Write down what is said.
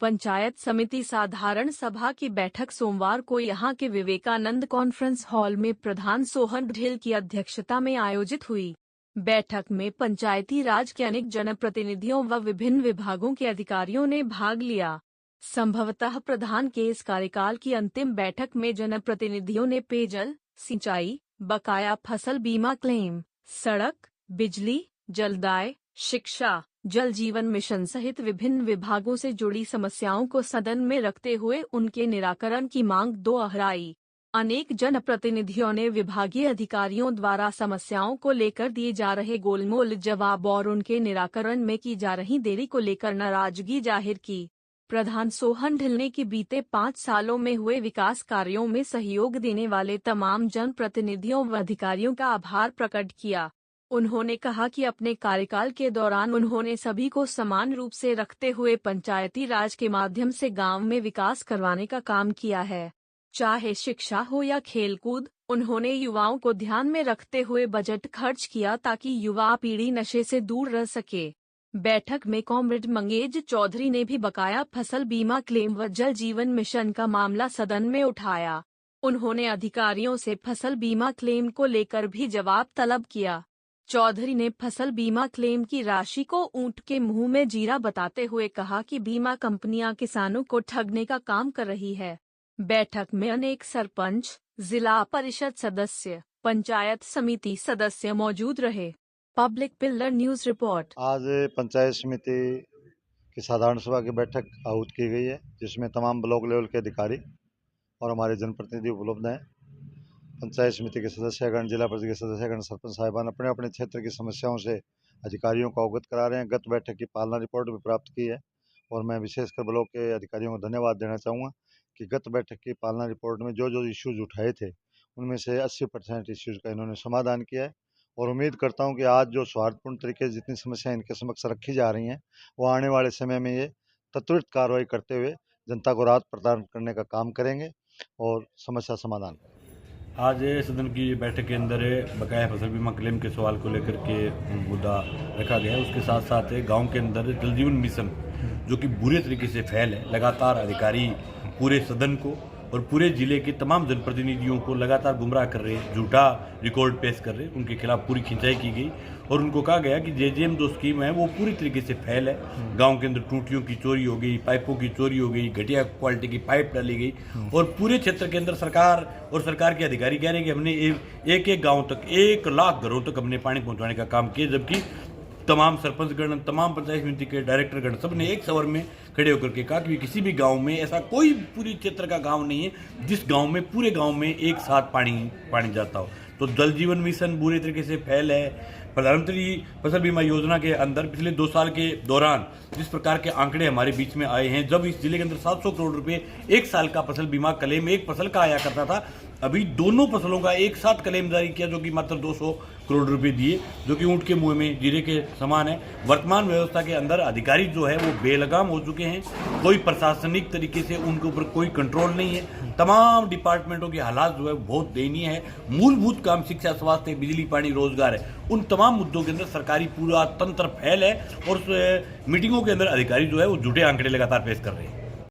पंचायत समिति साधारण सभा की बैठक सोमवार को यहां के विवेकानंद कॉन्फ्रेंस हॉल में प्रधान सोहन ढिल की अध्यक्षता में आयोजित हुई। बैठक में पंचायती राज के अनेक जनप्रतिनिधियों व विभिन्न विभागों के अधिकारियों ने भाग लिया। संभवतः प्रधान के इस कार्यकाल की अंतिम बैठक में जनप्रतिनिधियों ने पेयजल, सिंचाई, बकाया फसल बीमा क्लेम, सड़क, बिजली, जलदाय, शिक्षा, जल जीवन मिशन सहित विभिन्न विभागों से जुड़ी समस्याओं को सदन में रखते हुए उनके निराकरण की मांग दोहराई। अनेक जनप्रतिनिधियों ने विभागीय अधिकारियों द्वारा समस्याओं को लेकर दिए जा रहे गोलमोल जवाब और उनके निराकरण में की जा रही देरी को लेकर नाराजगी जाहिर की। प्रधान सोहन ढिल ने कि बीते 5 सालों में हुए विकास कार्यों में सहयोग देने वाले तमाम जनप्रतिनिधियों व अधिकारियों का आभार प्रकट किया। उन्होंने कहा कि अपने कार्यकाल के दौरान उन्होंने सभी को समान रूप से रखते हुए पंचायती राज के माध्यम से गांव में विकास करवाने का काम किया है। चाहे शिक्षा हो या खेलकूद, उन्होंने युवाओं को ध्यान में रखते हुए बजट खर्च किया ताकि युवा पीढ़ी नशे से दूर रह सके। बैठक में कॉमरेड मंगेज चौधरी ने भी बकाया फसल बीमा क्लेम व जल जीवन मिशन का मामला सदन में उठाया। उन्होंने अधिकारियों से फसल बीमा क्लेम को लेकर भी जवाब तलब किया। चौधरी ने फसल बीमा क्लेम की राशि को ऊंट के मुंह में जीरा बताते हुए कहा कि बीमा कंपनियां किसानों को ठगने का काम कर रही है। बैठक में अनेक सरपंच, जिला परिषद सदस्य, पंचायत समिति सदस्य मौजूद रहे। Public pillar news report. आज पंचायत समिति की साधारण सभा की बैठक आहूत की गई है, जिसमें तमाम ब्लॉक लेवल के अधिकारी और हमारे जनप्रतिनिधि उपलब्ध हैं। पंचायत समिति के सदस्यगण, जिला परिषद के सदस्यगण, सरपंच साहिबान अपने अपने क्षेत्र की समस्याओं से अधिकारियों को अवगत करा रहे हैं। गत बैठक की पालना रिपोर्ट भी प्राप्त की है और मैं विशेषकर ब्लॉक के अधिकारियों को धन्यवाद देना चाहूँगा कि गत बैठक की पालना रिपोर्ट में जो इश्यूज उठाए थे उनमें से 80% इश्यूज का इन्होंने समाधान किया है और उम्मीद करता हूं कि आज जो स्वार्थपूर्ण तरीके से जितनी समस्याएं इनके समक्ष रखी जा रही हैं वो आने वाले समय में ये त्वरित कार्रवाई करते हुए जनता को राहत प्रदान करने का काम करेंगे और समस्या समाधान। आज सदन की बैठक के अंदर बकाया फसल बीमा क्लेम के सवाल को लेकर के मुद्दा रखा गया है। उसके साथ साथ गांव के अंदर जल जीवन मिशन जो कि बुरे तरीके से फैल है, लगातार अधिकारी पूरे सदन को और पूरे जिले के तमाम जनप्रतिनिधियों को लगातार गुमराह कर रहे, झूठा रिकॉर्ड पेश कर रहे, उनके खिलाफ पूरी खिंचाई की गई और उनको कहा गया कि जेजेएम जो स्कीम है वो पूरी तरीके से फैल है। गांव के अंदर टूटियों की चोरी हो गई, पाइपों की चोरी हो गई, घटिया क्वालिटी की पाइप डाली गई और पूरे क्षेत्र के अंदर सरकार के अधिकारी कह रहे हैं कि हमने एक गाँव तक 1 लाख घरों तक हमने पानी पहुँचाने का काम किया, जबकि तमाम सरपंचगण, तमाम पंचायत समिति के डायरेक्टरगण सब ने एक सवर में खड़े होकर के कहा कि किसी भी गांव में ऐसा कोई पूरी क्षेत्र का गांव नहीं है जिस गांव में पूरे गांव में एक साथ पानी जाता हो। तो जल जीवन मिशन बुरे तरीके से फैल है। प्रधानमंत्री फसल बीमा योजना के अंदर पिछले 2 साल के दौरान जिस प्रकार के आंकड़े हमारे बीच में आए हैं, जब इस जिले के अंदर 700 करोड़ रुपए 1 साल का फसल बीमा क्लेम एक फसल का आया करता था, अभी दोनों फसलों का एक साथ क्लेम जारी किया जो कि मात्र 200 करोड़ रुपए दिए, जो कि ऊंट के मुंह में जीरे के समान है। वर्तमान व्यवस्था के अंदर अधिकारी जो है वो बेलगाम हो चुके हैं, कोई प्रशासनिक तरीके से उनके ऊपर कोई कंट्रोल नहीं है। तमाम डिपार्टमेंटों के हालात जो है बहुत दयनीय है। मूलभूत काम शिक्षा, स्वास्थ्य, बिजली, पानी, रोजगार है, उन तमाम मुद्दों के अंदर सरकारी पूरा तंत्र फैल है और मीटिंगों के अंदर अधिकारी जो है वो झूठे आंकड़े लगातार पेश कर रहे हैं।